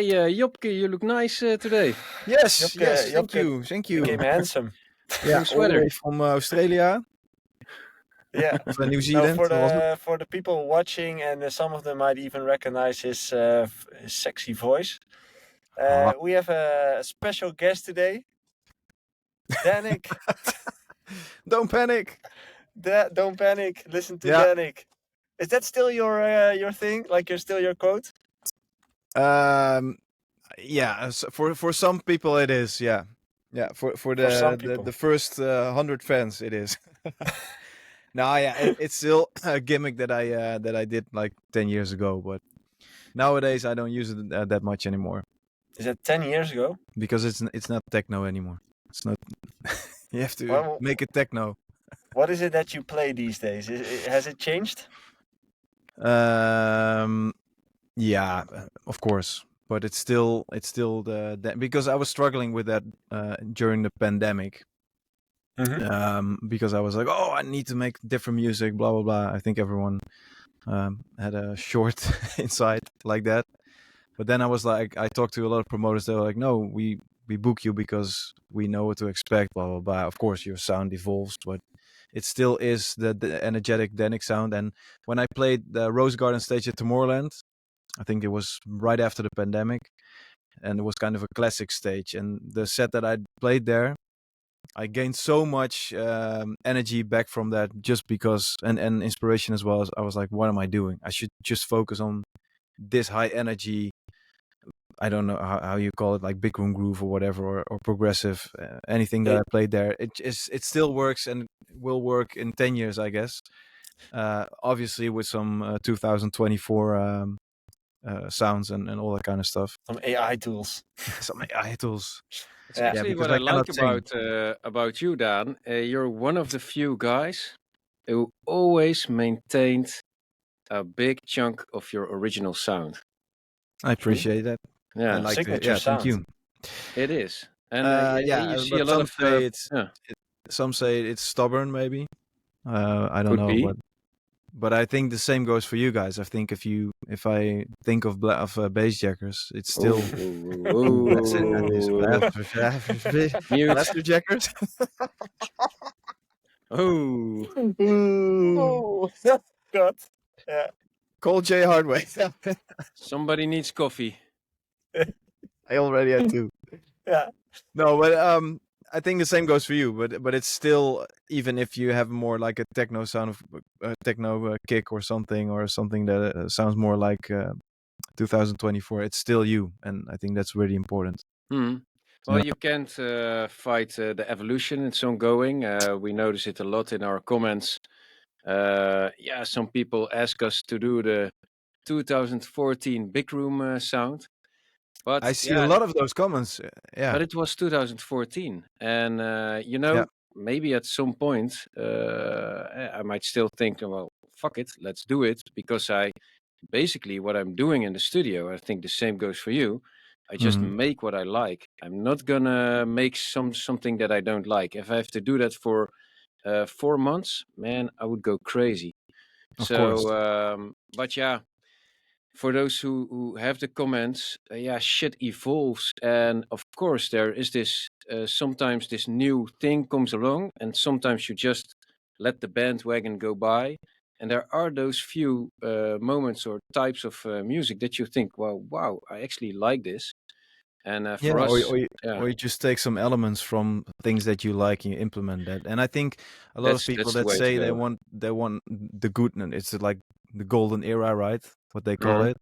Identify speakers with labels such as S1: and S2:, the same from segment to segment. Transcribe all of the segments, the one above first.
S1: Hey, Jopke, you look nice today.
S2: Yes,
S3: Jopke,
S2: thank
S3: Jopke
S2: you.
S3: became handsome.
S2: Yeah,
S1: New sweater.
S2: all the way from Australia,
S3: Yeah.
S2: from New
S3: Now
S2: Zealand.
S3: for the people watching, and some of them might even recognize his sexy voice. We have a special guest today, Dannic.
S2: Don't panic.
S3: Don't panic. Listen to
S2: Yeah.
S3: Dannic. Is that still your thing? Like you're still your quote?
S2: Yeah. For some people it is. Yeah. For
S3: some people.
S2: the first 100 fans it is. No, yeah, it's still a gimmick that I did like 10 years ago, but nowadays I don't use it that much anymore
S3: Is that 10 years ago?
S2: because it's not techno anymore. It's not. You have to
S3: Well,
S2: make it techno.
S3: what is it that you play these days? Has it changed?
S2: Yeah, of course, but it's still the because I was struggling with that during the pandemic. Because I was like, oh, I need to make different music, blah blah blah. I think everyone had a short insight like that. But then I was like, I talked to a lot of promoters. They were like, no, we book you because we know what to expect, blah blah blah. Of course, your sound evolves, but it still is the energetic Dannic sound. And when I played the Rose Garden stage at Tomorrowland, I think it was right after the pandemic, and it was kind of a classic stage. And the set that I played there, I gained so much energy back from that, just because, and inspiration as well. I was like, what am I doing? I should just focus on this high energy. I don't know how you call it, like big room groove or whatever, or progressive. Anything that I played there, it still works and will work in 10 years, I guess. Obviously with some 2024 sounds and all that kind of stuff.
S3: Some AI tools.
S2: Some AI tools.
S1: It's actually
S2: because
S1: what I like
S2: cannot sing.
S1: about you, Dan. You're one of the few guys who always maintained a big chunk of your original sound.
S2: I appreciate that.
S1: Yeah,
S2: I like to,
S3: signature
S2: thank
S3: sound.
S2: you.
S1: it is. And you see
S2: but
S1: a lot of
S2: some say it's stubborn, maybe. I don't
S1: Could
S2: know,
S1: be.
S2: but I think the same goes for you guys. I think if I think of Bassjackers, it's still Bassjackers.
S1: Oh,
S3: God. Yeah.
S2: Call Jay Hardway.
S1: Somebody needs coffee.
S2: I already had two.
S3: Yeah.
S2: No, but I think the same goes for you. But it's still, even if you have more like a techno sound of techno kick or something that sounds more like 2024, it's still you, and I think that's really important.
S1: Well, you can't fight the evolution. It's ongoing. We notice it a lot in our comments. Some people ask us to do the 2014 big room sound, but
S2: I see a lot of those comments.
S1: but it was 2014, and maybe at some point I might still think, well, fuck it, let's do it, because basically what I'm doing in the studio, I think the same goes for you. I just make what I like. I'm not gonna make something that I don't like. If I have to do that for 4 months, man, I would go crazy.
S2: Of course.
S1: But yeah, for those who have the comments, shit evolves, and of course there is this sometimes this new thing comes along, and sometimes you just let the bandwagon go by, and there are those few moments or types of music that you think, well, wow, I actually like this. And for us,
S2: or you just take some elements from things that you like and you implement that. And I think a lot of people that say they want the good, it's like the golden era, right? What they call it.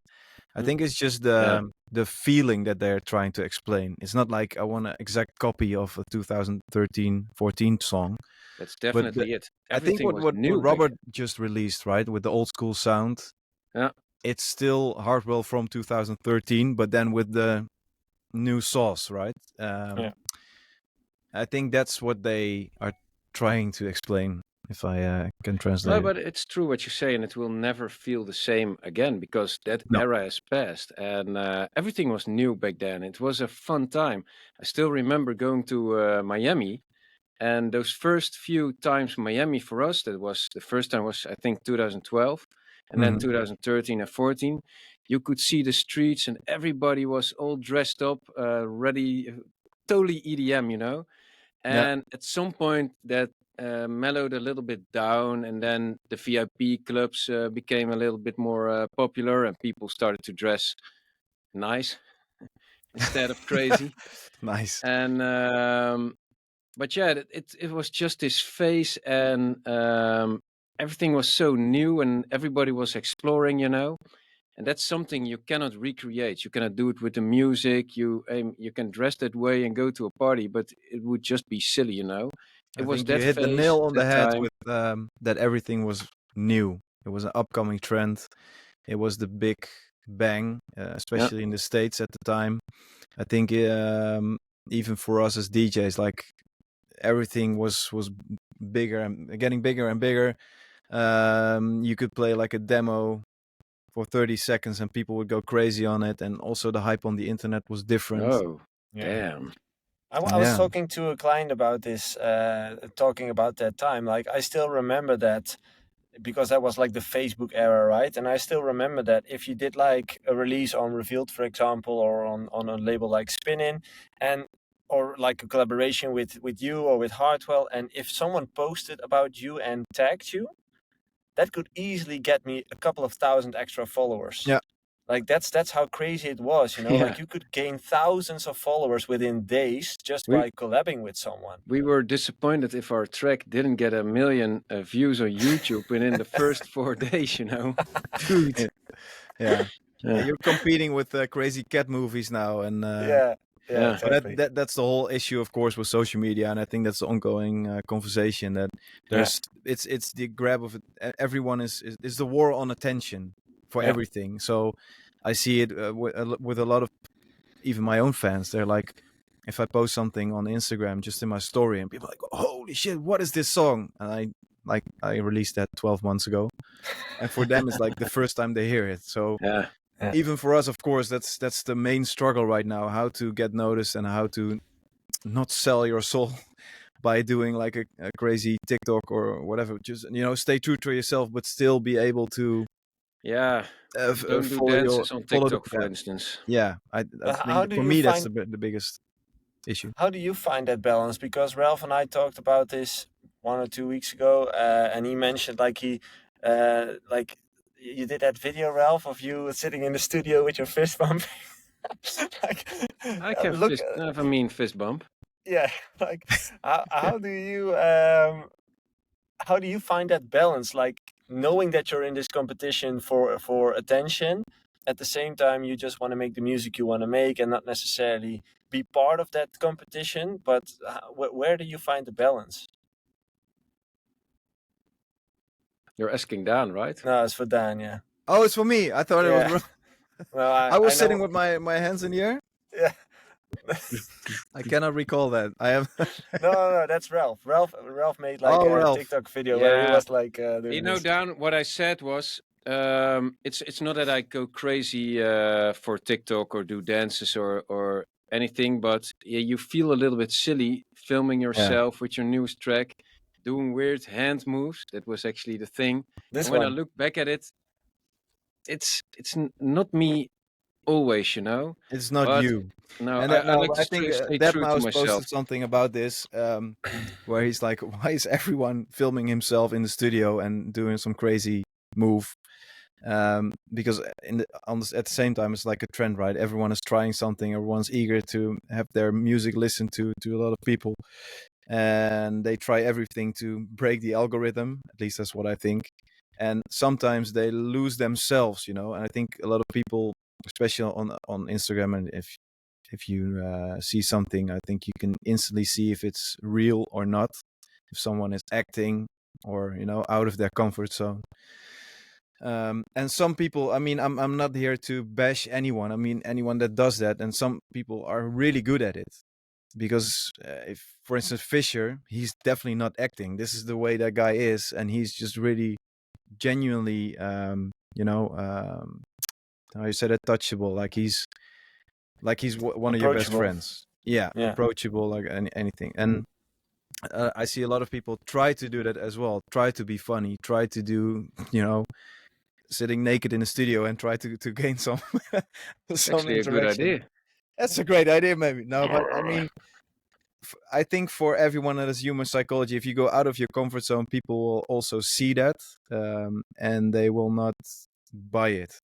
S2: I think it's just the feeling that they're trying to explain. It's not like I want an exact copy of a 2013-14 song.
S1: That's definitely it.
S2: I think what Robert just released, right, with the old school sound, it's still Hardwell from 2013, but then with the new sauce, right? I think that's what they are trying to explain, if I can translate.
S1: No, but it's true what you say, and it will never feel the same again, because that era has passed, and everything was new back then. It was a fun time. I still remember going to Miami, and those first few times Miami for us, the first time was, I think, 2012, and then 2013 and 14. you could see the streets and everybody was all dressed up, ready, totally EDM,
S2: Yeah.
S1: And at some point that mellowed a little bit down, and then the VIP clubs became a little bit more popular, and people started to dress nice instead of crazy.
S2: Nice.
S1: And but yeah, it was just this phase, and everything was so new, and everybody was exploring, And that's something you cannot recreate. You cannot do it with the music. You can dress that way and go to a party, but it would just be silly, It
S2: I
S1: was
S2: think you
S1: that
S2: hit the
S1: phase,
S2: nail on the
S1: that
S2: head
S1: time.
S2: with that everything was new. It was an upcoming trend. It was the big bang, especially in the States at the time. I think even for us as DJs, like everything was bigger and getting bigger and bigger. You could play like a demo for 30 seconds and people would go crazy on it, and also the hype on the internet was different.
S1: Oh, damn.
S3: I was talking to a client about this, talking about that time. Like, I still remember that because that was like the Facebook era, right? And I still remember that if you did like a release on Revealed, for example, or on a label like Spinnin, and or like a collaboration with you or with Hartwell, and if someone posted about you and tagged you, that could easily get me a couple of thousand extra followers.
S2: Yeah.
S3: Like that's how crazy it was,
S1: Yeah.
S3: Like you could gain thousands of followers within days just by collabing with someone.
S1: We were disappointed if our track didn't get 1 million views on YouTube within the first 4 days,
S2: Dude. Yeah.
S1: Yeah.
S2: You're competing with crazy cat movies now, and
S3: Yeah, exactly.
S2: But that's the whole issue, of course, with social media, and I think that's the ongoing conversation. That there's it's the grab of it. Everyone is the war on attention for everything. So I see it with a lot of even my own fans. They're like, if I post something on Instagram just in my story, and people are like, holy shit, what is this song? And I released that 12 months ago, and for them it's like the first time they hear it. So even for us, of course, that's the main struggle right now: how to get noticed and how to not sell your soul by doing like a crazy TikTok or whatever. Just stay true to yourself, but still be able to
S1: don't do dances on TikTok, for instance.
S2: Yeah, I think for me that's the biggest issue.
S3: How do you find that balance? Because Ralph and I talked about this 1 or 2 weeks ago, and he mentioned like you did that video, Ralph, of you sitting in the studio with your fist bumping.
S1: I can have a mean fist bump.
S3: Yeah, like how do you find that balance? Like knowing that you're in this competition for attention, at the same time you just want to make the music you want to make and not necessarily be part of that competition. But where do you find the balance?
S1: You're asking Daan, right?
S3: No, it's for Daan. Yeah.
S2: Oh, it's for me. I thought it was.
S3: Well,
S2: I was sitting with my hands in the air.
S3: Yeah.
S2: I cannot recall that. I have.
S3: No, that's Ralph. Ralph made like a TikTok video where he was like.
S1: Daan, what I said was, it's not that I go crazy for TikTok or do dances or anything, but you feel a little bit silly filming yourself with your newest track, doing weird hand moves. That was actually the thing. And when I look back at it, it's not me always,
S2: It's not you.
S1: No, I like to stay true to myself.
S2: Posted something about this, where he's like, why is everyone filming himself in the studio and doing some crazy move? Because at the same time, it's like a trend, right? Everyone is trying something. Everyone's eager to have their music listened to a lot of people. And they try everything to break the algorithm. At least that's what I think. And sometimes they lose themselves, And I think a lot of people, especially on Instagram, and if you see something, I think you can instantly see if it's real or not. If someone is acting or out of their comfort zone. And some people, I mean, I'm not here to bash anyone. I mean, anyone that does that, and some people are really good at it. Because if, for instance, Fisher, he's definitely not acting. This is the way that guy is, and he's just really genuinely, how you said it, touchable. Like he's one of your best friends. Yeah. Approachable, like anything. And I see a lot of people try to do that as well. Try to be funny. Try to do, sitting naked in the studio and try to gain some some
S1: Actually a good
S2: interaction.
S1: idea.
S2: That's a great idea, maybe. No, but I mean, I think for everyone that is human psychology, if you go out of your comfort zone, people will also see that, and they will not buy it.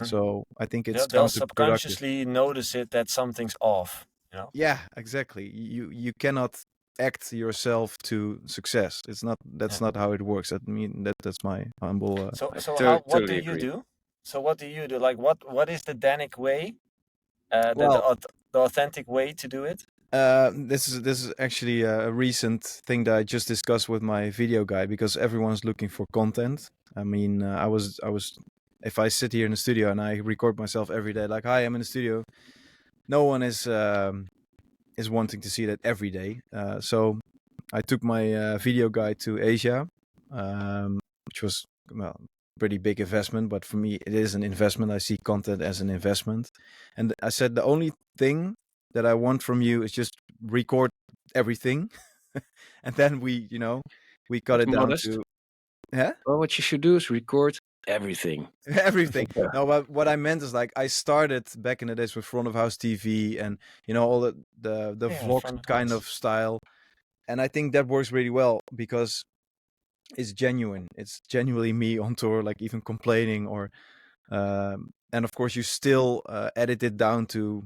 S2: So I think it's
S3: They'll
S2: counterproductive.
S3: subconsciously notice it that something's off.
S2: Yeah, exactly. You cannot act yourself to success. It's not. That's not how it works. I mean, that's my humble.
S3: So what
S1: totally
S3: do you
S1: agree.
S3: do? So what do you do? Like what is the Dannic way?
S2: Well,
S3: the authentic way to do it?
S2: this is actually a recent thing that I just discussed with my video guy, because everyone's looking for content. I mean, I was if I sit here in the studio and I record myself every day, like, hi, I'm in the studio, no one is wanting to see that every day. So I took my video guy to Asia, which was, well, pretty big investment, but for me it is an investment. I see content as an investment, and I said the only thing that I want from you is just record everything, and then we cut it down to. Yeah.
S1: Well, what you should do is record everything.
S2: Everything. No, but what I meant is, like, I started back in the days with front of house TV and all the vlog kind of style, and I think that works really well because it's genuine. It's genuinely me on tour, like even complaining or and of course you still edit it down to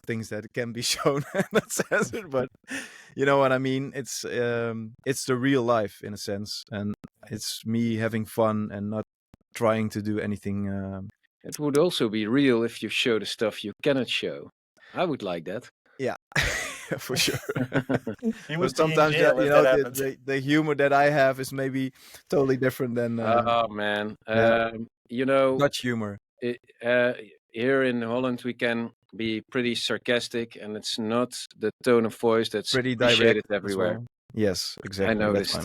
S2: things that can be shown not censored, but you know what I mean. It's the real life in a sense, and it's me having fun and not trying to do anything.
S1: It would also be real if you show the stuff you cannot show. I would like that.
S2: Yeah. For sure.
S3: But
S2: sometimes the humor that I have is maybe totally different than
S1: oh man,
S2: Dutch humor.
S1: Here in Holland we can be pretty sarcastic, and it's not the tone of voice that's
S2: pretty
S1: appreciated
S2: direct
S1: everywhere.
S2: Well. Yes, exactly.
S1: I noticed.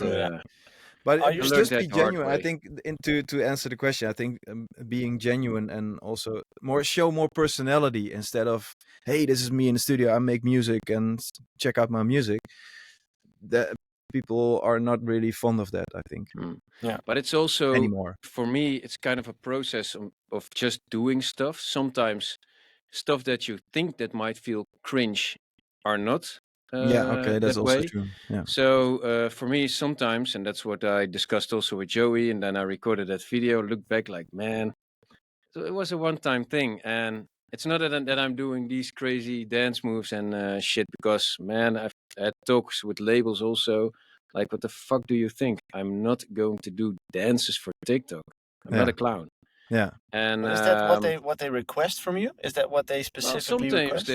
S2: But just be genuine.
S1: I
S2: think to answer the question, I think being genuine and also show more personality instead of, hey, this is me in the studio, I make music and check out my music. That people are not really fond of that, I think.
S1: Yeah, but it's also
S2: anymore.
S1: For me, it's kind of a process of just doing stuff. Sometimes stuff that you think that might feel cringe are not.
S2: Okay, that's also true. Yeah.
S1: So for me, sometimes, and that's what I discussed also with Joey, and then I recorded that video. Look back, like, man, so it was a one-time thing, and it's not that I'm doing these crazy dance moves and shit. Because, man, I've had talks with labels also. Like, what the fuck do you think? I'm not going to do dances for TikTok. I'm not a clown.
S2: Yeah.
S3: And is that what they request from you? Is that what they specifically
S1: sometimes
S3: request?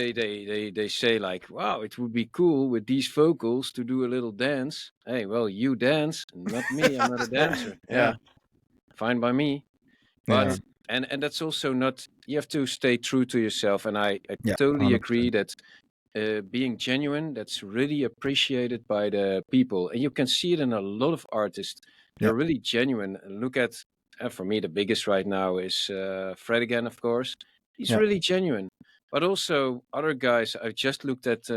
S1: they say, like, wow, it would be cool with these vocals to do a little dance. Hey, well, you dance, not me. I'm not a dancer. Yeah. Fine by me. But and that's also not, you have to stay true to yourself. And I totally 100%. Agree that being genuine, that's really appreciated by the people. And you can see it in a lot of artists. They're really genuine. Look at, for me, the biggest right now is Fred again, of course. He's really genuine. But also other guys, I just looked at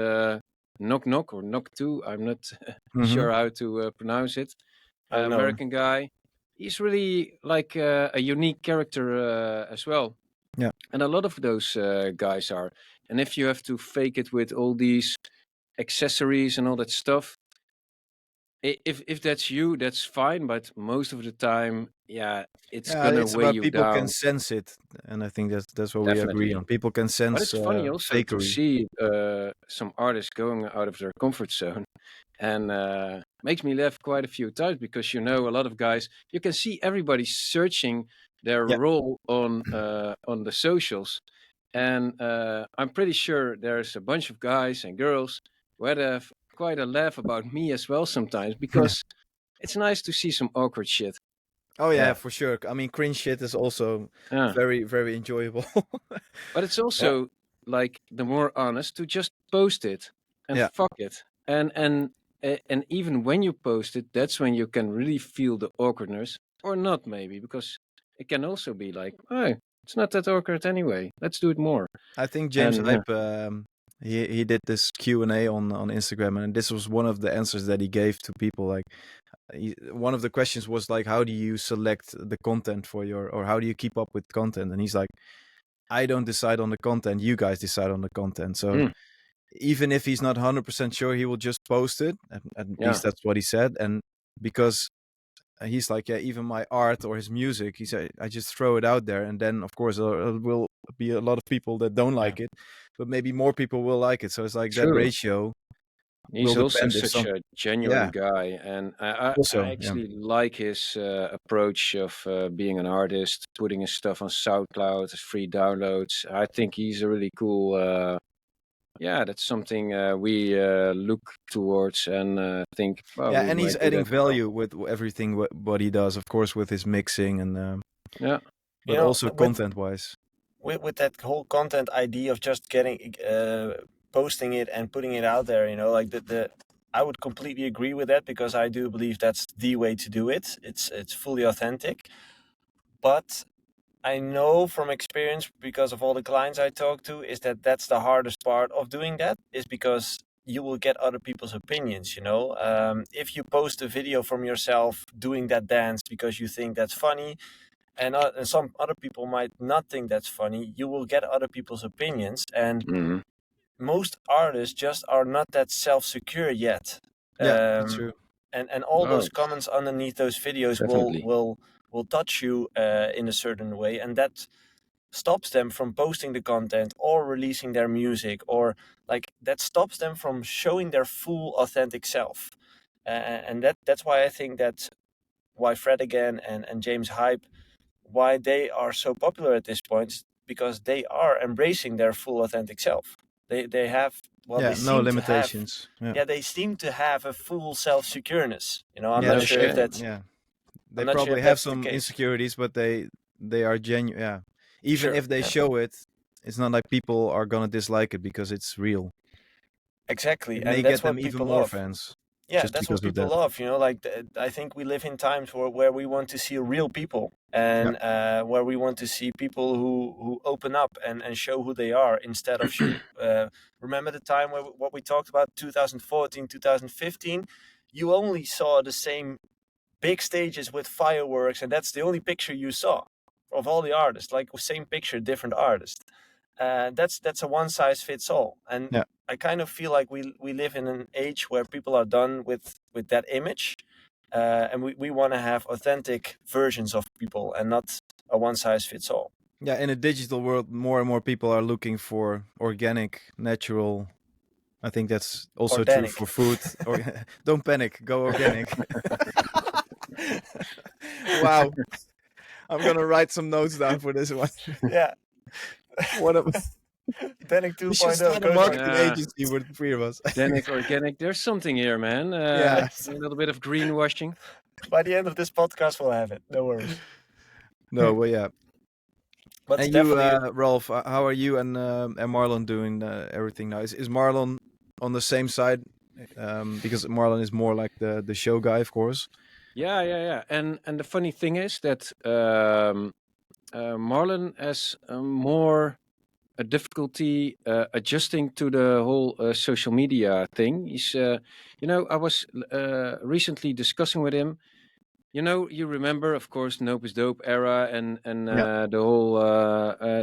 S1: Knock Knock or Knock 2. I'm not sure how to pronounce it. American guy. He's really like a unique character as well.
S2: Yeah.
S1: And a lot of those guys are. And if you have to fake it with all these accessories and all that stuff, if that's you, that's fine. But most of the time, it's gonna weigh you
S2: people
S1: down.
S2: Can sense it, and I think that's what we agree on. People can sense.
S1: But it's funny also
S2: fakery.
S1: to see some artists going out of their comfort zone, and makes me laugh quite a few times, because a lot of guys, you can see everybody searching their role on the socials, and I'm pretty sure there's a bunch of guys and girls who have quite a laugh about me as well sometimes, because it's nice to see some awkward shit.
S2: Oh yeah, for sure. I mean, cringe shit is also very, very enjoyable.
S1: But it's also like, the more honest to just post it and fuck it. And even when you post it, that's when you can really feel the awkwardness, or not maybe, because it can also be like, oh, it's not that awkward anyway. Let's do it more.
S2: I think James Hype, he did this Q&A on Instagram, and this was one of the answers that he gave to people. Like, one of the questions was like, how do you select the content for or how do you keep up with content? And he's like, I don't decide on the content, you guys decide on the content. So even if he's not 100% sure, he will just post it. At least that's what he said. And because he's like, yeah, even my art or his music, he said, I just throw it out there. And then, of course, there will be a lot of people that don't like it, but maybe more people will like it. So it's like that ratio.
S1: He's also such a genuine guy, and I actually like his approach of being an artist, putting his stuff on SoundCloud as free downloads. I think he's a really cool. That's something we look towards and think. Well,
S2: and he's adding value with everything what he does, of course, with his mixing and but also content-wise.
S3: With that whole content idea of just getting posting it and putting it out there, like I would completely agree with that, because I do believe that's the way to do it. It's fully authentic. But I know from experience, because of all the clients I talk to, is that's the hardest part of doing that, is because you will get other people's opinions, if you post a video from yourself doing that dance because you think that's funny, and some other people might not think that's funny, you will get other people's opinions. And most artists just are not that self-secure yet.
S2: That's true.
S3: And all those comments underneath those videos will touch you in a certain way, and that stops them from posting the content or releasing their music, or like that stops them from showing their full authentic self. And that's why I think that why Fred again and James Hype, why they are so popular at this point, because they are embracing their full authentic self. They have
S2: no limitations.
S3: They seem to have a full self-secureness. I'm not sure if that's
S2: they probably have some insecurities, but they are genuine. Even if they show it, it's not like people are gonna dislike it because it's real.
S3: Exactly,
S2: and that's get them even more love. Fans.
S3: Yeah, that's what people love. Like I think we live in times where we want to see real people, and where we want to see people who open up and show who they are, instead of remember the time where what we talked about, 2014, 2015, you only saw the same big stages with fireworks, and that's the only picture you saw of all the artists, like same picture, different artists. That's a one size fits all. And I kind of feel like we live in an age where people are done with that image, and we want to have authentic versions of people and not a one size fits all.
S2: Yeah, in a digital world, more and more people are looking for organic, natural. I think that's also
S3: organic.
S2: True for food. Don't panic, go organic. Wow. I'm gonna write some notes down for this one.
S3: Yeah.
S2: What a
S3: Dannic 2.0.
S2: We should start a marketing agency with the three of us.
S1: Dannic organic. There's something here, man. A little bit of greenwashing.
S3: By the end of this podcast, we'll have it. No worries.
S2: No, well, yeah.
S3: But
S2: and you, Rolf, how are you and Marlon doing everything now? Is Marlon on the same side? Because Marlon is more like the show guy, of course.
S1: Yeah. And the funny thing is that Marlon has more a difficulty adjusting to the whole social media thing. He's, I was recently discussing with him. You remember, of course, Nope is Dope era, and the whole.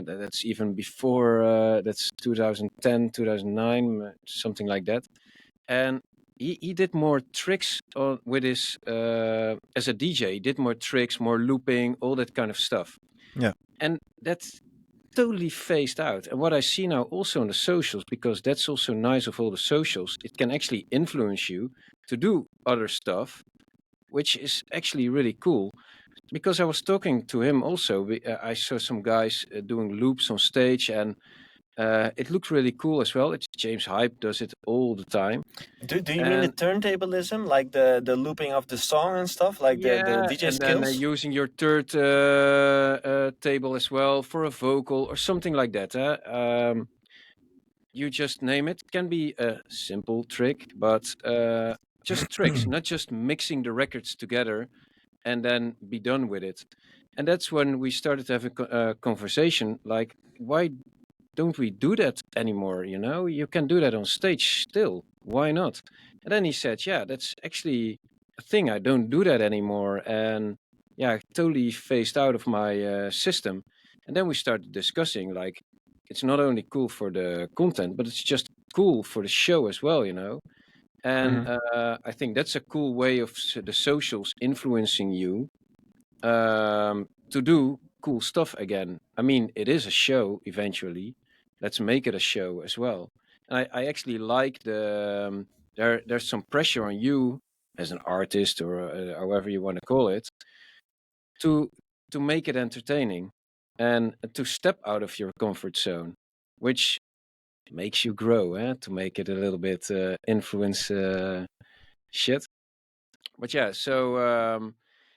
S1: That's even before. That's 2010, 2009, something like that. And he did more tricks with his as a DJ. He did more tricks, more looping, all that kind of stuff.
S2: Yeah,
S1: and that's totally phased out. And what I see now also on the socials, because that's also nice of all the socials, it can actually influence you to do other stuff, which is actually really cool. Because I was talking to him also, I saw some guys doing loops on stage, and it looked really cool as well. It's James Hype does it all the time.
S3: Do you mean the turntablism, like the looping of the song and stuff, like the DJ
S1: and
S3: skills?
S1: Then using your third table as well for a vocal or something like that. You just name it. It can be a simple trick, but just tricks, not just mixing the records together and then be done with it. And that's when we started to have a conversation, like, why don't we do that anymore? You can do that on stage still. Why not? And then he said, yeah, that's actually thing. I don't do that anymore, and yeah, I totally phased out of my system. And then we started discussing like it's not only cool for the content, but it's just cool for the show as well, you know. And I think that's a cool way of the socials influencing you to do cool stuff again. I mean, it is a show eventually. Let's make it a show as well. And I actually like there's some pressure on you as an artist or however you want to call it to make it entertaining and to step out of your comfort zone, which makes you grow, to make it a little bit influence shit. But yeah, so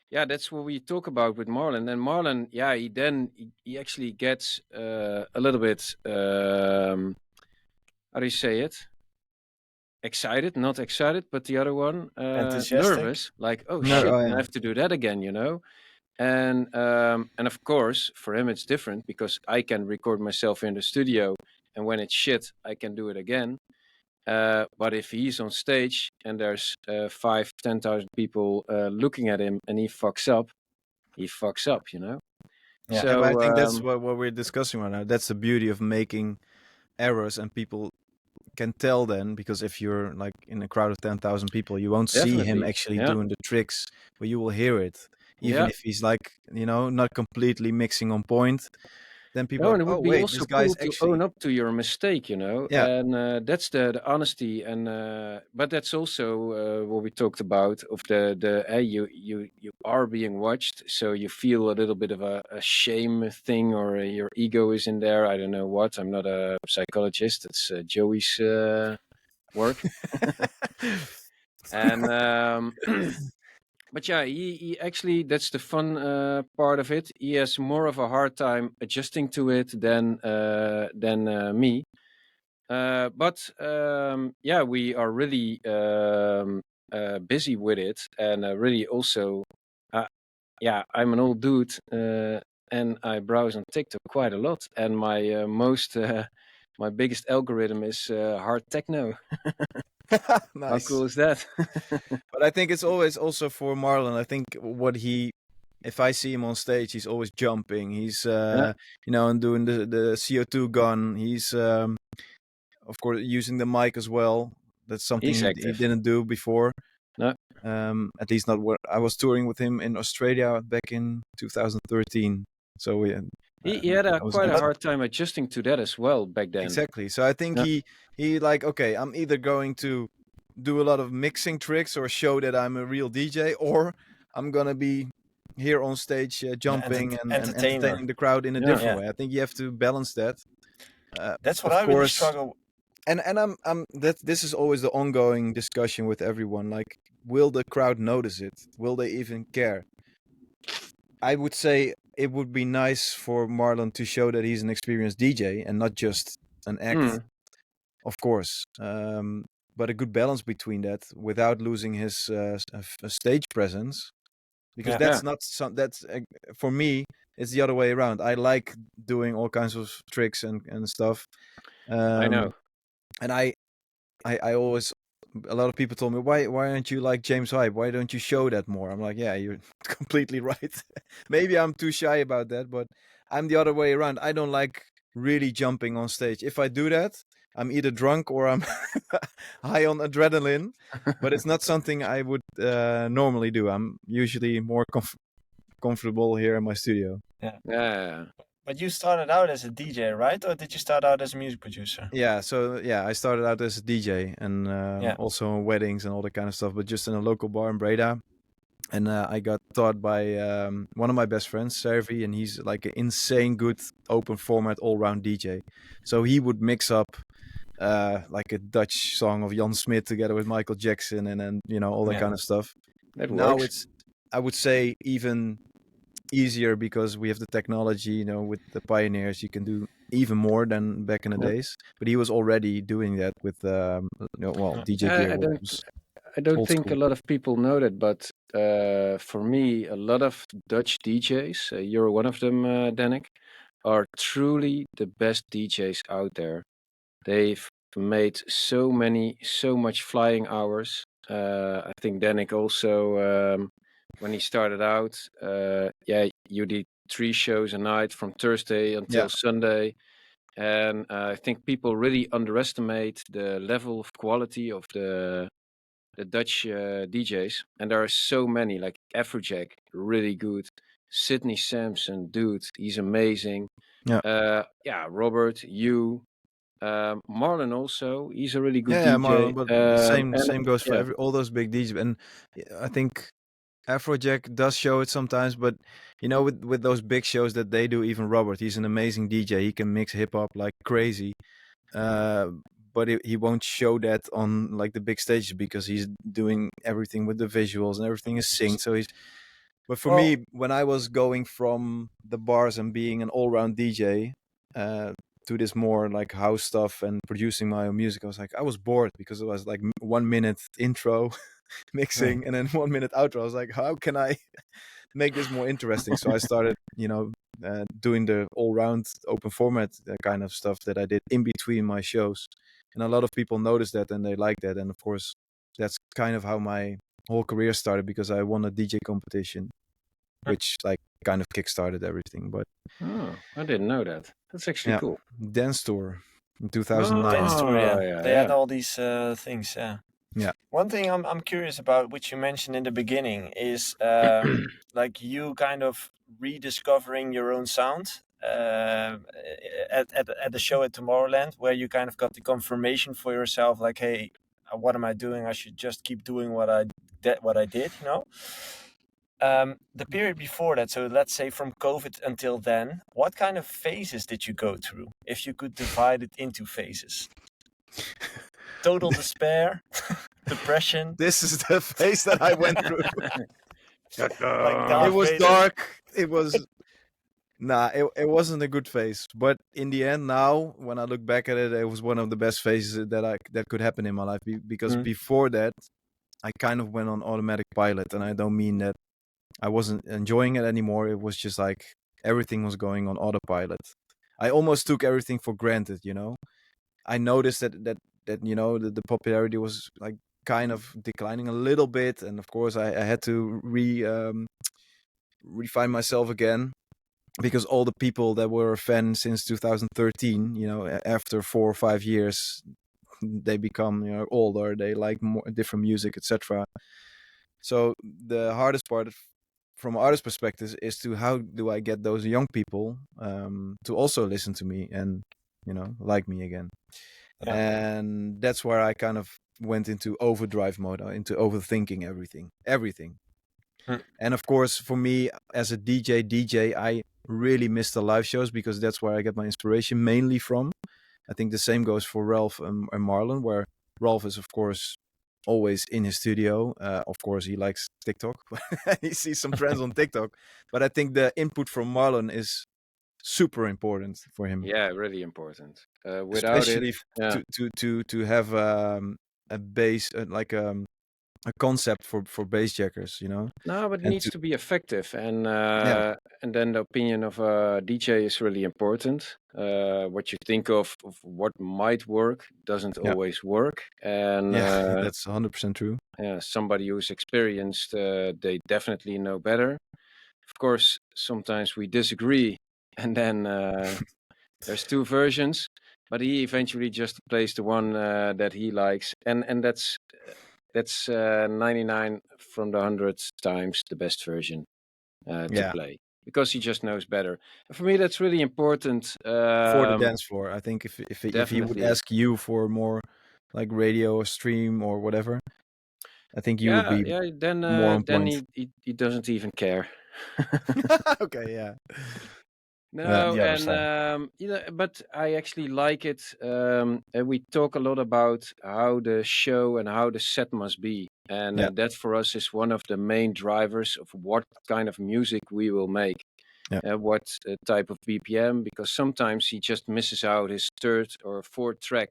S1: yeah, that's what we talk about with Marlon. And Marlon, yeah, he actually gets a little bit how do you say it? Excited, not excited, but the other one,
S3: Enthusiastic.
S1: nervous. Like, oh
S2: No,
S1: shit,
S2: oh,
S1: I
S2: yeah.
S1: have to do that again, you know. And of course, for him it's different because I can record myself in the studio, and when it's shit, I can do it again. But if he's on stage and there's 5,000-10,000 people looking at him and he fucks up, you know.
S3: Yeah.
S2: Yeah, but I
S1: So
S2: think that's what we're discussing right now. That's the beauty of making errors, and people can tell then, because if you're like in a crowd of 10,000 people, you won't see him
S1: definitely,
S2: actually
S1: yeah,
S2: doing the tricks, but you will hear it. Even
S1: yeah.
S2: if he's like, not completely mixing on point, then people
S1: No,
S2: are
S1: and
S2: like,
S1: it
S2: oh
S1: would be
S2: wait,
S1: also
S2: this guy's
S1: cool to
S2: actually,
S1: own up to your mistake, you know,
S2: yeah.
S1: and that's the honesty, and but that's also what we talked about of the you are being watched, so you feel a little bit of a shame thing, or your ego is in there. I don't know what. I'm not a psychologist. It's Joey's work, and but yeah, he actually, that's the fun part of it. He has more of a hard time adjusting to it than me. But yeah, we are really busy with it, and really also, yeah, I'm an old dude, and I browse on TikTok quite a lot, and my my biggest algorithm is hard techno. How
S2: Nice.
S1: cool is that?
S2: But I think it's always also for Marlon. I think if I see him on stage, he's always jumping. He's,
S1: Yeah,
S2: and doing the CO2 gun. He's, of course, using the mic as well. That's something
S1: he's
S2: he
S1: active.
S2: didn't do before.
S1: No,
S2: At least not what I was touring with him in Australia back in 2013. So
S1: he had
S2: I was
S1: quite a
S2: mixing.
S1: hard time adjusting to that as well back then.
S2: Exactly. So I think
S1: Yeah.
S2: he like, okay, I'm either going to do a lot of mixing tricks or show that I'm a real DJ, or I'm gonna be here on stage jumping and
S3: entertainer.
S2: entertaining the crowd in a
S1: Yeah.
S2: different
S3: Yeah.
S2: way. I think you have to balance that.
S3: That's what
S2: Of
S3: I really
S2: course,
S3: struggle.
S2: and I'm that this is always the ongoing discussion with everyone. Like, will the crowd notice it? Will they even care? I would say it would be nice for Marlon to show that he's an experienced DJ and not just an act.
S1: Mm.
S2: Of course, but a good balance between that without losing his stage presence, because
S3: Yeah.
S2: that's not some. That's for me. It's the other way around. I like doing all kinds of tricks and stuff.
S1: I know.
S2: And I always, a lot of people told me, why aren't you like James Hype? Why don't you show that more? I'm like, yeah, you're completely right. Maybe I'm too shy about that, but I'm the other way around. I don't like really jumping on stage. If I do that, I'm either drunk or I'm high on adrenaline, but it's not something I would normally do. I'm usually more comfortable here in my studio.
S1: Yeah.
S3: But you started out as a DJ, right? Or did you start out as a music producer?
S2: Yeah, so I started out as a DJ and also on weddings and all that kind of stuff, but just in a local bar in Breda. And I got taught by one of my best friends, Servi, and he's like an insane good open format all-round DJ. So he would mix up like a Dutch song of Jan Smit together with Michael Jackson and all that kind of stuff.
S1: That
S2: Now
S1: works.
S2: it's, I would say, even easier because we have the technology, with the pioneers. You can do even more than back in the
S1: Yeah.
S2: days. But he was already doing that with DJ gear was
S1: I don't
S2: old
S1: think
S2: school.
S1: a lot of people know that, but for me, a lot of Dutch DJs, you're one of them, Dannic, are truly the best DJs out there. They've made so much flying hours. I think Dannic also, when he started out, you did 3 shows a night from Thursday until Sunday. And I think people really underestimate the level of quality of the Dutch DJs. And there are so many, like Afrojack, really good. Sidney Sampson, dude, he's amazing. Robert, you. Marlon also, he's a really good DJ.
S2: Marlon, but same goes for all those big DJs. And I think Afrojack does show it sometimes, but with those big shows that they do, even Robert, he's an amazing DJ. He can mix hip hop like crazy, but he won't show that on like the big stages because he's doing everything with the visuals and everything is synced. So But for me, when I was going from the bars and being an all-round DJ to this more like house stuff and producing my own music, I was bored because it was like 1 minute intro mixing and then 1 minute outro. I was like, how can I make this more interesting? So I started, doing the all-round open format kind of stuff that I did in between my shows. And a lot of people noticed that and they liked that. And of course, that's kind of how my whole career started, because I won a DJ competition, which like kind of kickstarted everything. But
S1: I didn't know that. That's actually cool.
S2: Dance Tour in 2009.
S3: Dance Tour, they had all these things.
S2: Yeah.
S3: One thing I'm curious about, which you mentioned in the beginning, is like you kind of rediscovering your own sound at the show at Tomorrowland, where you kind of got the confirmation for yourself, like, hey, what am I doing? I should just keep doing what I did, The period before that, so let's say from COVID until then, what kind of phases did you go through? If you could divide it into phases. Total despair, depression.
S2: This is the phase that I went through.
S3: Like
S2: it was dark. It was... it wasn't a good phase. But in the end, now, when I look back at it, it was one of the best phases that could happen in my life. Because before that, I kind of went on automatic pilot. And I don't mean that I wasn't enjoying it anymore. It was just like everything was going on autopilot. I almost took everything for granted, I noticed that the popularity was like kind of declining a little bit. And of course, I had to refine myself again. Because all the people that were a fan since 2013, after 4 or 5 years, they become older. They like more different music, etc. So the hardest part, from an artist perspective, is to how do I get those young people to also listen to me and like me again. And that's where I kind of went into overdrive mode, into overthinking everything. And of course, for me as a DJ, I really miss the live shows, because that's where I get my inspiration mainly from. I think the same goes for Ralph and Marlon, where Ralph is, of course, always in his studio. Of course, he likes TikTok. He sees some trends on TikTok. But I think the input from Marlon is super important for him.
S1: Yeah, really important. Without
S2: especially to have a bass, like a concept for Bassjackers,
S1: No, but it needs to be effective, and then the opinion of a DJ is really important. What you think of what might work doesn't always work, and
S2: that's 100% true.
S1: Yeah, somebody who's experienced, they definitely know better. Of course, sometimes we disagree, and then there's 2 versions, but he eventually just plays the one that he likes, and that's 99 from the 100 times the best version to play, because he just knows better. And for me, that's really important
S2: for the dance floor. I think if he would ask you for more like radio or stream or whatever, I think you would be more on point.
S1: He doesn't even care.
S2: Okay, yeah.
S1: No, and but I actually like it. And we talk a lot about how the show and how the set must be, and that for us is one of the main drivers of what kind of music we will make. What type of BPM? Because sometimes he just misses out his 3rd or 4th track,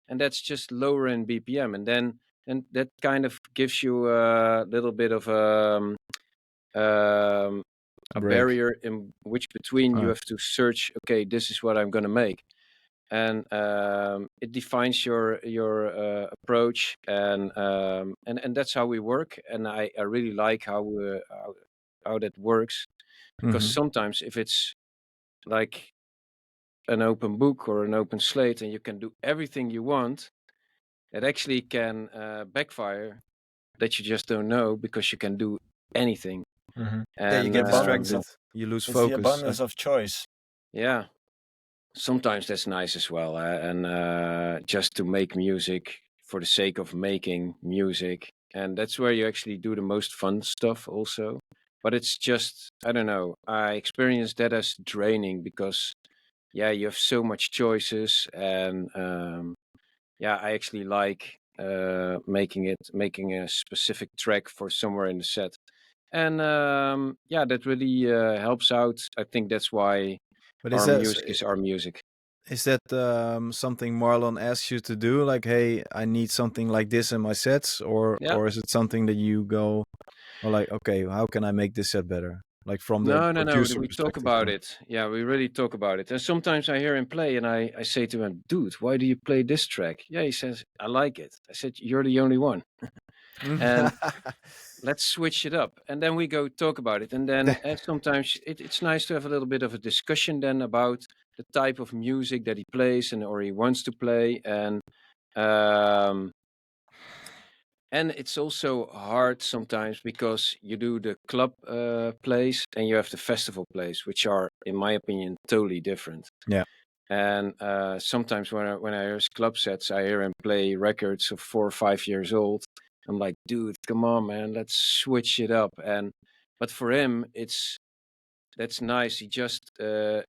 S1: and that's just lower in BPM, and that kind of gives you a little bit of a barrier in which between you have to search, okay, this is what I'm going to make. and it defines your approach, and that's how we work. And I really like how that works, because sometimes if it's like an open book or an open slate and you can do everything you want, it actually can backfire, that you just don't know, because you can do anything.
S3: Mm-hmm.
S2: Yeah, you
S1: And
S2: get distracted. You lose
S3: It's
S2: focus.
S3: the abundance of choice.
S1: yeah, sometimes that's nice as well, and just to make music for the sake of making music, and that's where you actually do the most fun stuff also. But it's just, I don't know, I experience that as draining, because yeah, you have so much choices, and yeah, I actually like making a specific track for somewhere in the set, and yeah, that really helps out. I think that's why
S2: But
S1: our music is our music.
S2: is that something Marlon asks you to do? Like, hey, I need something like this in my sets, or is it something that you go, or like, okay, how can I make this set better? Like from the
S1: No.
S2: producer
S1: We talk
S2: perspective.
S1: about it. Yeah, we really talk about it. And sometimes I hear him play, and I say to him, "Dude, why do you play this track?" Yeah, he says, "I like it." I said, "You're the only one." And let's switch it up, and then we go talk about it. And then sometimes it's nice to have a little bit of a discussion then about the type of music that he plays or he wants to play. Um, and it's also hard sometimes, because you do the club plays and you have the festival plays, which are, in my opinion, totally different.
S2: Yeah.
S1: And sometimes when I hear his club sets, I hear him play records of 4 or 5 years old. I'm like, dude, come on, man, let's switch it up. But for him, that's nice. He just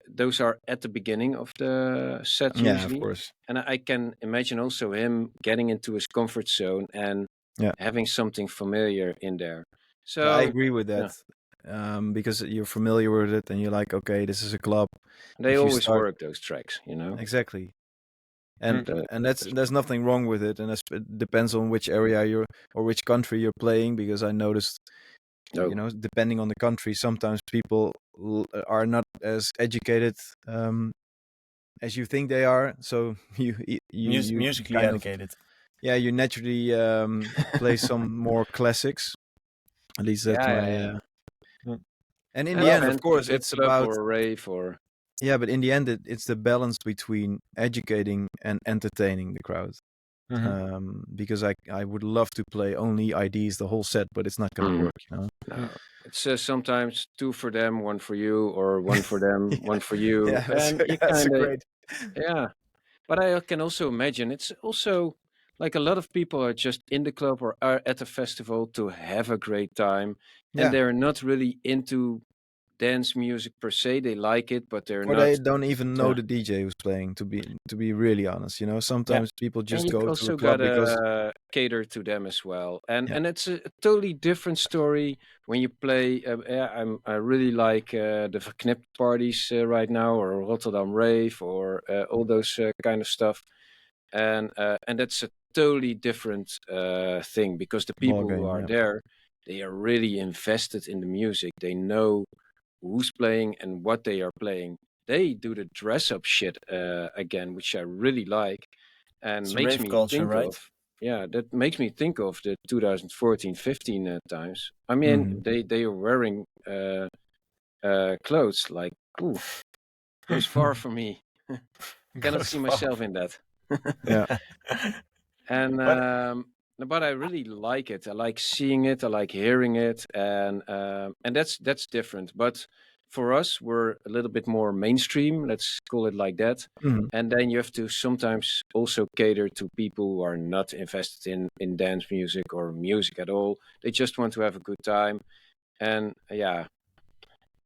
S1: those are at the beginning of the set
S2: Yeah,
S1: usually,
S2: of course.
S1: and I can imagine also him getting into his comfort zone and having something familiar in there. So
S2: I agree with that.
S1: Yeah.
S2: Because you're familiar with it and you're like, okay, this is a club.
S1: They always work those tracks, you know.
S2: Exactly. And there's nothing wrong with it, and it depends on which area or which country you're playing, because I noticed, you know, depending on the country, sometimes people are not as educated as you think they are. So you
S3: musically educated.
S2: Yeah, you naturally play some more classics. At least that's my. And in the end, of course, it's about
S1: or rave or.
S2: Yeah, but in the end, it's the balance between educating and entertaining the crowd. Because I would love to play only IDs the whole set, but it's not going to work, you know.
S1: No. It's sometimes 2 for them, 1 for you, or 1 for them, 1 for you.
S2: Yeah,
S1: and you
S2: that's great.
S1: Yeah, but I can also imagine it's also like a lot of people are just in the club or are at a festival to have a great time, and they're not really into dance music per se. They like it, but they're not.
S2: They don't even know the DJ who's playing. To be really honest, you know, sometimes people just go to a club because
S1: cater to them as well, and it's a totally different story when you play. I really like the Verknipt parties right now, or Rotterdam Rave, or all those kind of stuff, and that's a totally different thing, because the people who are there, they are really invested in the music. They know who's playing and what they are playing. They do the dress up shit again, which I really like, and
S3: it's
S1: makes
S3: rave
S1: me
S3: culture,
S1: think
S3: right?
S1: of that makes me think of the 2014-15 times. I mean, they are wearing clothes like, ooh, goes far for me. Cannot see myself in that.
S2: Yeah.
S1: And but I really like it. I like seeing it. I like hearing it, and that's different. But for us, we're a little bit more mainstream. Let's call it like that. And then you have to sometimes also cater to people who are not invested in dance music or music at all. They just want to have a good time. And yeah,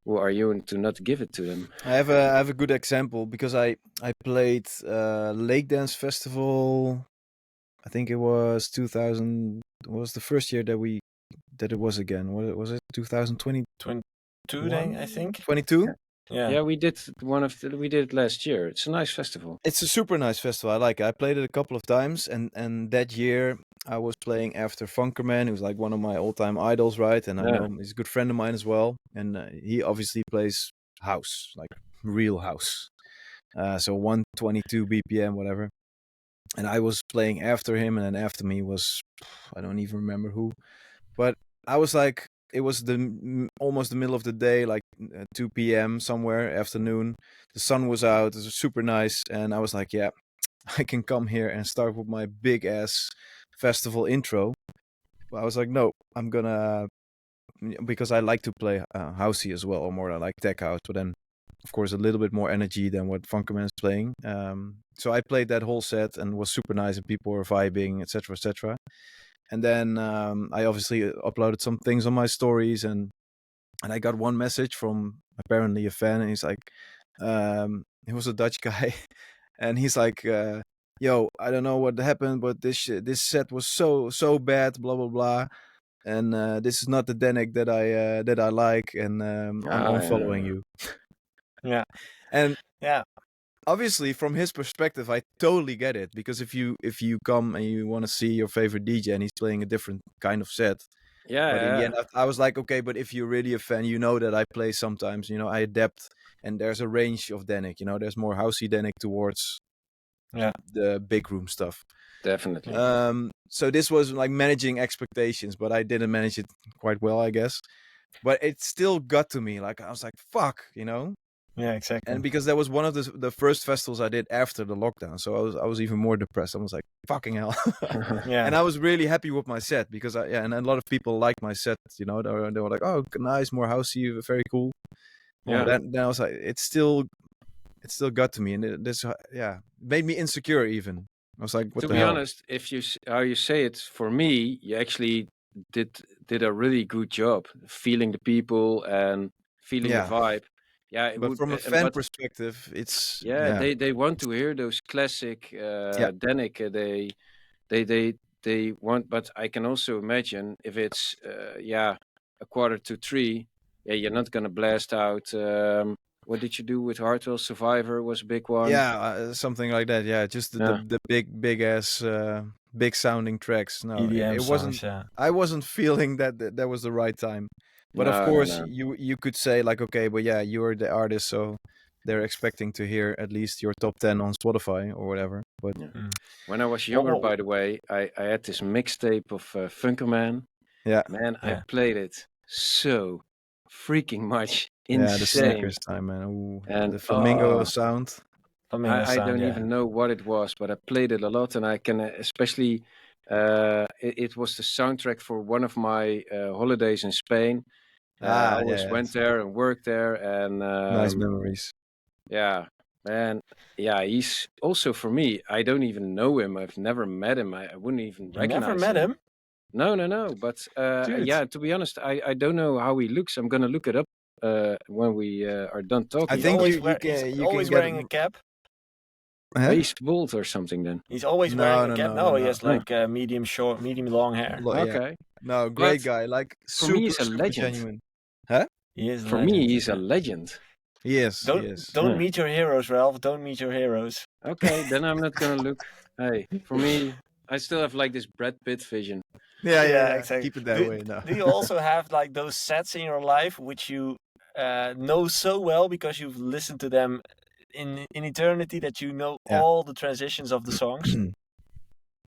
S1: who are you to not give it to them?
S2: I have a good example, because I played Lake Dance Festival. I think it was 2000. Was the first year that it was again? What was it? 2020.
S3: 22, then, I think.
S2: 22.
S1: Yeah, we did we did it last year. It's a nice festival.
S2: It's a super nice festival. I like it. I played it a couple of times, and that year I was playing after Funkerman, who's like one of my all-time idols, right? And I know he's a good friend of mine as well, and he obviously plays house, like real house. so 122 BPM, whatever. And I was playing after him, and then after me was, I don't even remember who, but I was like, it was almost the middle of the day, like 2 p.m. somewhere, afternoon. The sun was out, it was super nice, and I was like, yeah, I can come here and start with my big ass festival intro. But I was like, no, I'm gonna, because I like to play housey as well, or more I like tech house, but then of course a little bit more energy than what Funkerman is playing. So I played that whole set and was super nice, and people were vibing, etc., etc. And then I obviously uploaded some things on my stories, and I got one message from apparently a fan, and he's like, he was a Dutch guy, and he's like, "Yo, I don't know what happened, but this set was so bad, blah blah blah, and this is not the Dannic that I like, and I'm unfollowing you."
S3: Yeah,
S2: and
S3: yeah,
S2: obviously from his perspective, I totally get it, because if you come and you want to see your favorite DJ and he's playing a different kind of set.
S1: Yeah,
S2: But in the
S1: yeah.
S2: end, I was like, okay, but if you're really a fan, you know that I play sometimes, I adapt, and there's a range of Dannic, there's more housey Dannic towards the big room stuff.
S1: Definitely.
S2: So this was like managing expectations, but I didn't manage it quite well, I guess. But it still got to me. Like, I was like, fuck,
S3: Yeah, exactly.
S2: And because that was one of the first festivals I did after the lockdown, so I was even more depressed. I was like, fucking hell.
S3: Yeah.
S2: And I was really happy with my set, because and a lot of people liked my set. They were like, oh, nice, more housey, very cool.
S1: Yeah.
S2: Then I was like, it still got to me, and this made me insecure even. I was like, what
S1: to
S2: the
S1: be
S2: hell?
S1: honest, if how you say it, for me, you actually did a really good job feeling the people and feeling the vibe. Yeah, it
S2: but
S1: would,
S2: from a fan perspective, it's
S1: they want to hear those classic Dannic. They want, but I can also imagine if it's a 2:45, you're not gonna blast out. What did you do with Hartwell? Survivor was a big one.
S2: Yeah, something like that. Yeah, just the big ass big sounding tracks. No,
S3: EDM
S2: it wasn't.
S3: songs,
S2: I wasn't feeling that was the right time. But of
S1: No,
S2: course,
S1: no.
S2: you could say like, okay, but yeah, you're the artist, so they're expecting to hear at least your top 10 on Spotify or whatever. But
S1: when I was younger, by the way, I had this mixtape of Funkerman.
S2: Yeah,
S1: man, I played it so freaking much.
S2: Yeah, the
S1: Insane.
S2: Snackers time, man. Ooh,
S1: And
S2: the flamingo sound.
S1: I don't even know what it was, but I played it a lot, and I can especially. It was the soundtrack for one of my holidays in Spain. I always went there and worked there, and
S2: nice memories.
S1: Yeah, man. Yeah, he's also, for me, I don't even know him. I've never met him. I wouldn't even recognize
S3: never met him?
S1: No. But to be honest, I don't know how he looks. I'm gonna look it up when we are done talking.
S3: I think he's always wearing a cap.
S1: Waist bald or something then.
S3: He's always wearing a cap. No, he has like medium long hair.
S1: Okay.
S2: No, great guy. Like
S1: for me, he's a legend.
S2: Genuine. Huh?
S3: He is.
S1: For me, he's a legend.
S2: He is.
S3: Don't meet your heroes, Ralph. Don't meet your heroes.
S1: Okay, then I'm not gonna look. Hey, for me, I still have like this Brad Pitt vision.
S3: Yeah, exactly.
S2: Keep it that way now.
S3: Do you also have like those sets in your life which you know so well because you've listened to them in eternity that you know all the transitions of the songs?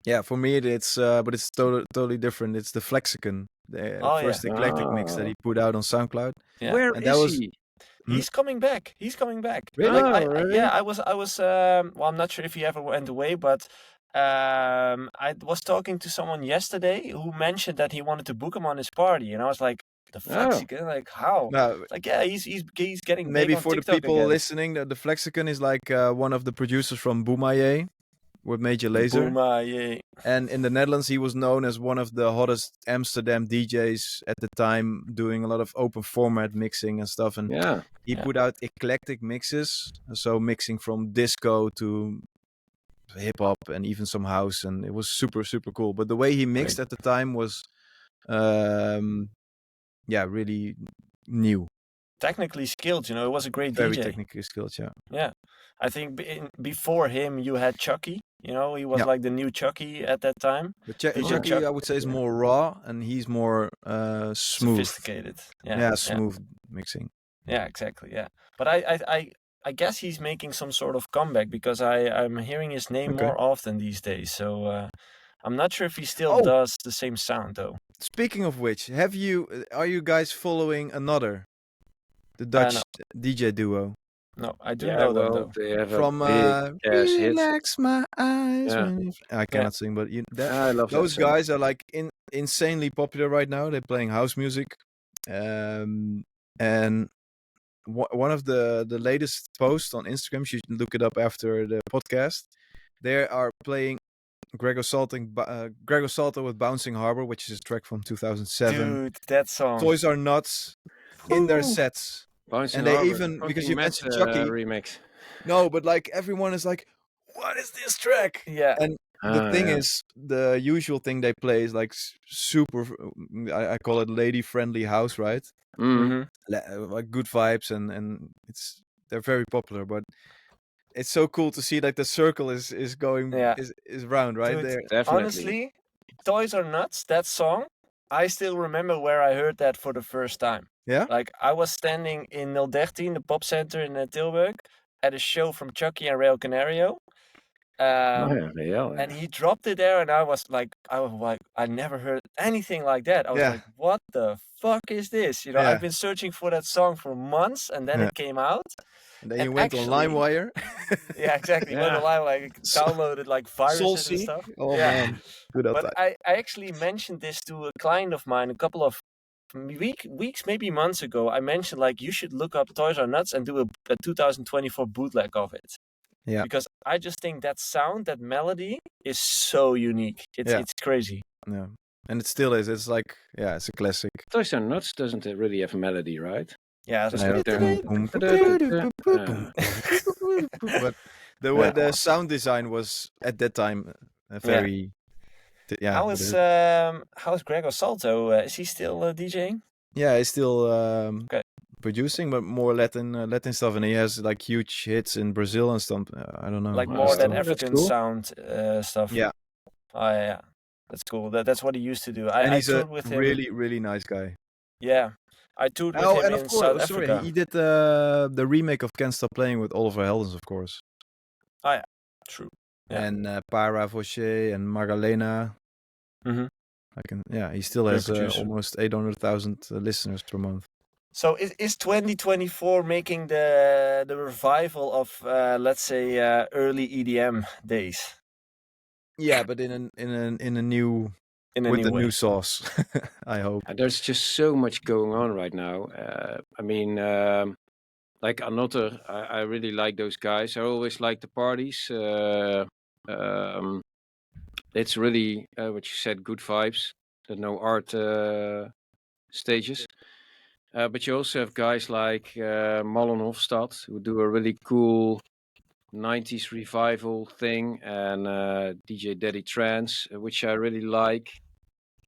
S2: Yeah, for me it's but it's totally different. It's the Flexicon, the first eclectic mix that he put out on SoundCloud.
S1: Yeah. Where is he?
S3: He's coming back. He's coming back.
S2: Really?
S3: Really? I was. Well, I'm not sure if he ever went away, but I was talking to someone yesterday who mentioned that he wanted to book him on his party, and I was like, "The Flexicon? Like how?"
S2: No,
S3: like he's getting
S2: maybe
S3: big on
S2: for
S3: TikTok
S2: the people
S3: again.
S2: listening. The Flexicon is like one of the producers from Boomaye with Major Lazer.
S3: Boomaye.
S2: And in the Netherlands, he was known as one of the hottest Amsterdam DJs at the time, doing a lot of open format mixing and stuff. And he put out eclectic mixes, so mixing from disco to hip hop and even some house, and it was super cool. But the way he mixed at the time was, really new.
S3: Technically skilled, it was a great
S2: Very
S3: DJ.
S2: Very technically skilled,
S3: Yeah, I think before him you had Chucky. He was like the new Chucky at that time.
S2: But Chucky, I would say, is more raw, and he's more smooth,
S3: sophisticated.
S2: Smooth mixing.
S3: Yeah, exactly. Yeah, but I I guess he's making some sort of comeback because I'm hearing his name more often these days. So I'm not sure if he still does the same sound though.
S2: Speaking of which, are you guys following Another, the Dutch DJ duo?
S3: No, I do know them though.
S1: They have
S2: From
S1: a big ass hit.
S2: Relax My Eyes.
S1: Yeah.
S2: I cannot sing, but
S1: I love
S2: those
S1: that song.
S2: guys are like insanely popular right now. They're playing house music, and one of the latest posts on Instagram, you should look it up after the podcast. They are playing Gregor Salto with Bouncing Harbor, which is a track from 2007.
S3: Dude, that song.
S2: Toys Are Nuts in their sets.
S1: Bouncing
S2: and they
S1: Harbor,
S2: even, because you mentioned Chucky.
S1: remix.
S2: No, but like everyone is like, what is this track?
S3: Yeah.
S2: And the thing is, the usual thing they play is like super, I call it lady-friendly house, right? Like good vibes, and they're very popular, but it's so cool to see like the circle is going is round right.
S3: Dude,
S2: there.
S1: Definitely.
S3: Honestly, Toys Are Nuts, that song, I still remember where I heard that for the first time.
S2: Yeah?
S3: Like I was standing in 013, the pop center in Tilburg, at a show from Chucky and Rail Canario. And he dropped it there, and I was like, I never heard anything like that. I was like, what the fuck is this? You know, I've been searching for that song for months, and then it came out.
S2: And then you went on LimeWire.
S3: Yeah, exactly. Went on LimeWire, downloaded like viruses and stuff.
S2: Oh man, good old time.
S3: But I actually mentioned this to a client of mine a couple of weeks, maybe months ago. I mentioned like you should look up Toys Are Nuts and do a 2024 bootleg of it.
S2: Yeah.
S3: Because I just think that sound, that melody is so unique. It's crazy.
S2: Yeah. And it still is. It's like, it's a classic.
S1: Toys Are Nuts doesn't really have a melody, right?
S3: Yeah.
S1: Just
S2: but the sound design was at that time very.
S3: How's Gregor Salto? Is he still DJing?
S2: Yeah, he's still producing, but more Latin stuff, and he has like huge hits in Brazil and stuff. I don't know,
S3: like more that African sound stuff.
S2: Yeah.
S3: Oh yeah, that's cool. That's what he used to do.
S2: He's
S3: toured
S2: a
S3: with him.
S2: really nice guy.
S3: Yeah, I toured with him in South Africa.
S2: He did the remake of Can't Stop Playing with Oliver Heldens, of course.
S3: Oh yeah, true. Yeah.
S2: And Para Vaucher and Magalena. He still has almost 800,000 listeners per month.
S3: So is 2024 making the revival of let's say early EDM days?
S2: Yeah, but in a new new sauce. I hope.
S1: There's just so much going on right now. I mean, like Another, I really like those guys. I always like the parties. It's really what you said, good vibes. There's no art stages. But you also have guys like Malon Hofstad, who do a really cool 90s revival thing, and DJ Daddy Trance, which I really like.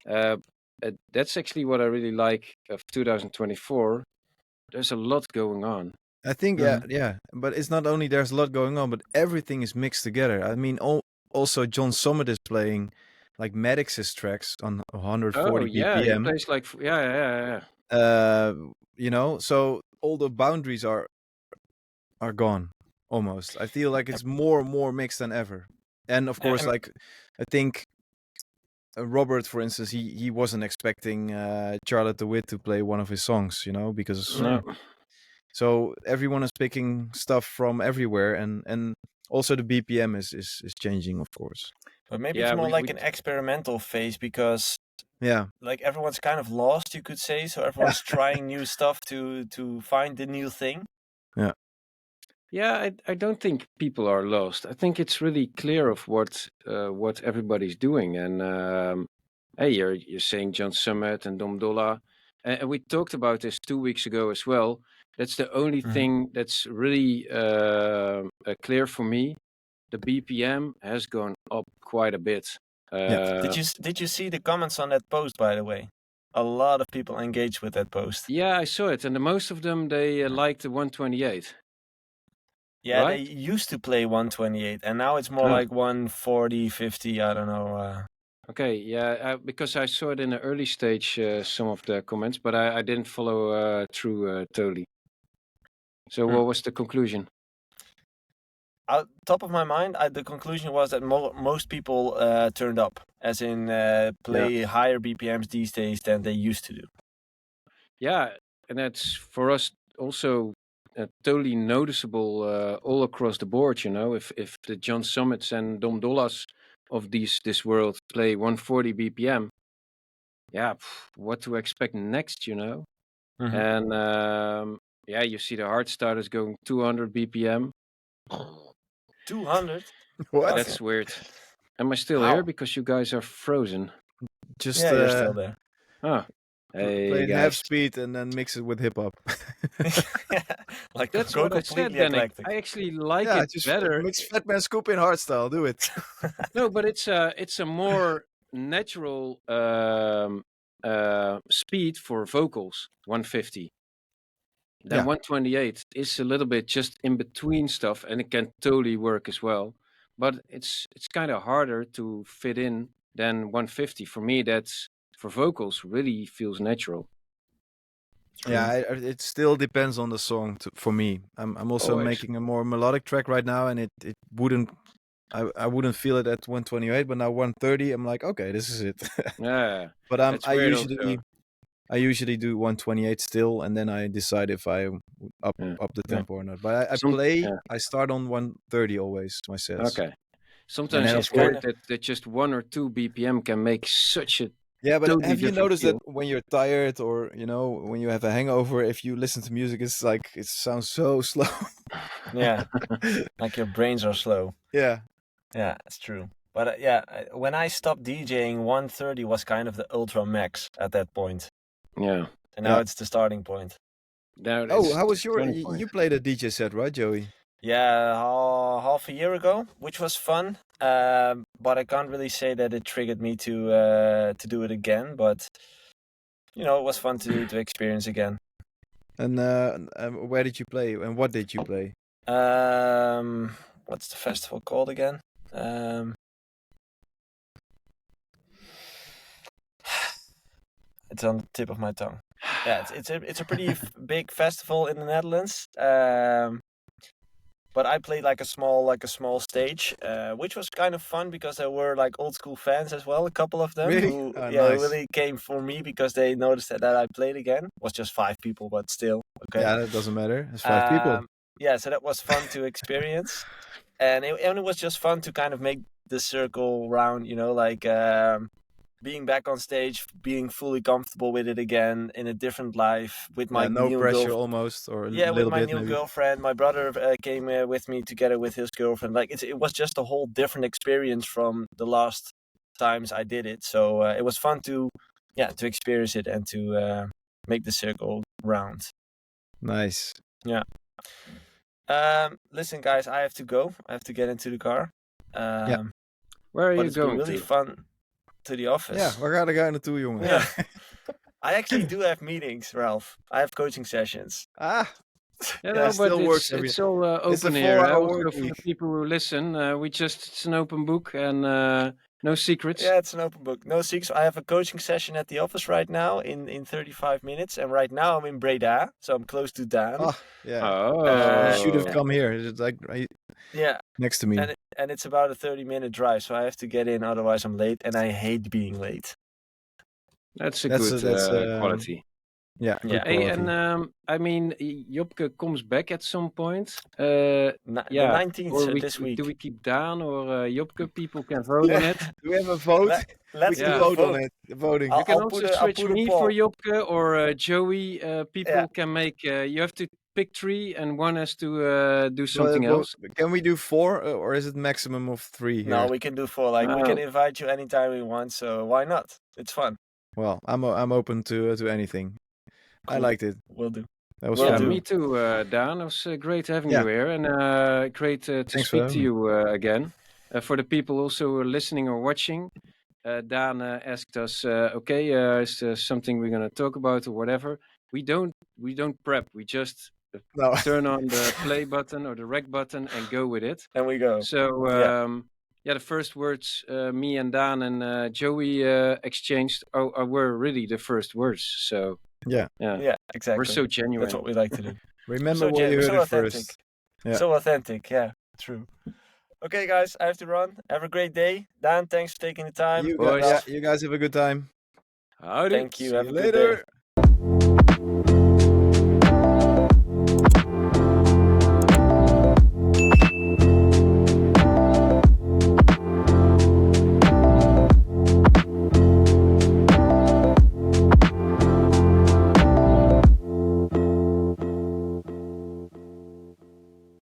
S1: That's actually what I really like of 2024. There's a lot going on.
S2: I think, but it's not only there's a lot going on, but everything is mixed together. I mean, also John Summit is playing like Maddox's tracks on 140 BPM.
S1: He plays like
S2: you know, so all the boundaries are gone almost. I feel like it's more and more mixed than ever. And of course, like I think Robert, for instance, he wasn't expecting Charlotte DeWitt to play one of his songs, you know, because so everyone is picking stuff from everywhere, and also the BPM is changing, of course.
S3: But maybe it's more like an experimental phase because like everyone's kind of lost, you could say. So everyone's trying new stuff to find the new thing.
S1: Yeah, I don't think people are lost. I think it's really clear of what everybody's doing. And hey, you're saying John Summit and Dom Dolla, and we talked about this 2 weeks ago as well. That's the only thing that's really clear for me. The BPM has gone up quite a bit.
S3: Did you see the comments on that post, by the way? A lot of people engaged with that post.
S1: Yeah, I saw it, and most of them they liked the 128.
S3: Yeah,
S1: right?
S3: They used to play 128, and now it's more like 140, 50. I don't know.
S1: Okay, yeah, because I saw it in the early stage, some of the comments, but I didn't follow through totally. So what was the conclusion?
S3: top of my mind, the conclusion was that most people turned up, as in play higher BPMs these days than they used to do.
S1: Yeah, and that's for us also totally noticeable all across the board. If the John Summits and Dom Dollas of this world play 140 BPM, what to expect next?
S3: Mm-hmm.
S1: And you see the hard starters going 200 BPM.
S3: 200?
S2: What?
S1: That's weird. Am I still here because you guys are frozen?
S2: Just
S3: you're still there.
S1: Hey,
S2: play in
S1: guys.
S2: half speed and then mix it with hip hop.
S3: Like
S1: that's what I said, Dannic. I actually like it
S2: just
S1: better.
S2: Mix Fatman Scoop in hardstyle. Do it.
S1: No, but it's a more natural speed for vocals. 150. Then 128 is a little bit just in between stuff, and it can totally work as well. But it's kind of harder to fit in than 150. For me, that's for vocals really feels natural.
S2: Yeah, it still depends on the song. For me, I'm also making a more melodic track right now, and it wouldn't. I wouldn't feel it at 128, but now 130, I'm like, okay, this is it.
S1: Yeah,
S2: but I usually do 128 still, and then I decide if I up the tempo or not. But I start on 130 always my sets.
S1: Okay. Sometimes it's weird that just 1 or 2 BPM can make such a
S2: but
S1: totally
S2: have you noticed
S1: feel.
S2: that when you're tired or when you have a hangover, if you listen to music, it's like it sounds so slow.
S3: Yeah, like your brains are slow.
S2: Yeah,
S3: it's true. But when I stopped DJing, 130 was kind of the ultra max at that point.
S1: Yeah.
S3: And now it's the starting point.
S2: How was you played a DJ set, right, Joey?
S3: Yeah, half a year ago, which was fun. But I can't really say that it triggered me to do it again. But it was fun to experience again.
S2: And where did you play? And what did you play?
S3: What's the festival called again? It's on the tip of my tongue. Yeah, it's a pretty big festival in the Netherlands. But I played like a small stage, which was kind of fun because there were like old school fans as well. A couple of them who really came for me because they noticed that I played again. It was just 5 people, but still okay.
S2: Yeah, that doesn't matter. It's 5 people.
S3: Yeah, so that was fun to experience, and it was just fun to kind of make the circle round. Being back on stage, being fully comfortable with it again in a different life with my new
S2: pressure almost, or
S3: with my new girlfriend. My brother came with me together with his girlfriend. Like it was just a whole different experience from the last times I did it. So it was fun to experience it and to make the circle round.
S2: Nice.
S3: Yeah. Listen, guys, I have to go. I have to get into the car.
S1: Where are you
S3: it's
S1: going?
S3: Been really fun. To the office.
S2: Ja, waar ga je naartoe, jongen?
S3: Yeah. I actually do have meetings, Ralph. I have coaching sessions.
S1: But it's all open here. Also for the people who listen, it's an open book and no secrets.
S3: Yeah, it's an open book. No secrets. I have a coaching session at the office right now in 35 minutes. And right now I'm in Breda, so I'm close to Daan.
S2: Oh, yeah. You should have come here. It's like next to me.
S3: And it's about a 30-minute drive, so I have to get in, otherwise I'm late, and I hate being late.
S1: That's good quality.
S2: Yeah.
S1: Hey, and I mean, Jopke comes back at some point.
S3: The 19th this week.
S1: Do we keep Daan or Jopke? People can vote on it.
S2: Do we have a vote?
S3: Let's
S2: vote on it. Voting.
S1: You can also switch me for Jopke or Joey. People can make. You have to pick 3, and one has to do something else.
S2: Can we do 4, or is it maximum of 3? Here?
S3: No, we can do 4. We can invite you anytime we want. So why not? It's fun.
S2: Well, I'm open to anything. Cool. I liked it.
S3: Will do.
S2: That was fun.
S1: Me too, Daan. It was great having you here, and great to speak to you again. For the people also who are listening or watching, Daan asked us, is there something we're going to talk about or whatever? We don't prep. We just turn on the play button or the rec button and go with it.
S3: And we go.
S1: So the first words me and Daan and Joey exchanged were really the first words. So
S3: yeah, exactly.
S1: We're so genuine.
S3: That's what we like to do.
S2: Remember what you heard
S3: authentic.
S2: first. Yeah.
S3: So authentic, yeah. True. Okay, guys, I have to run. Have a great day. Daan, thanks for taking the time.
S2: You
S1: Boys.
S2: guys, you guys have a good time.
S1: Howdy.
S3: Thank you.
S2: See
S3: Have
S2: you
S3: a good day.
S2: later.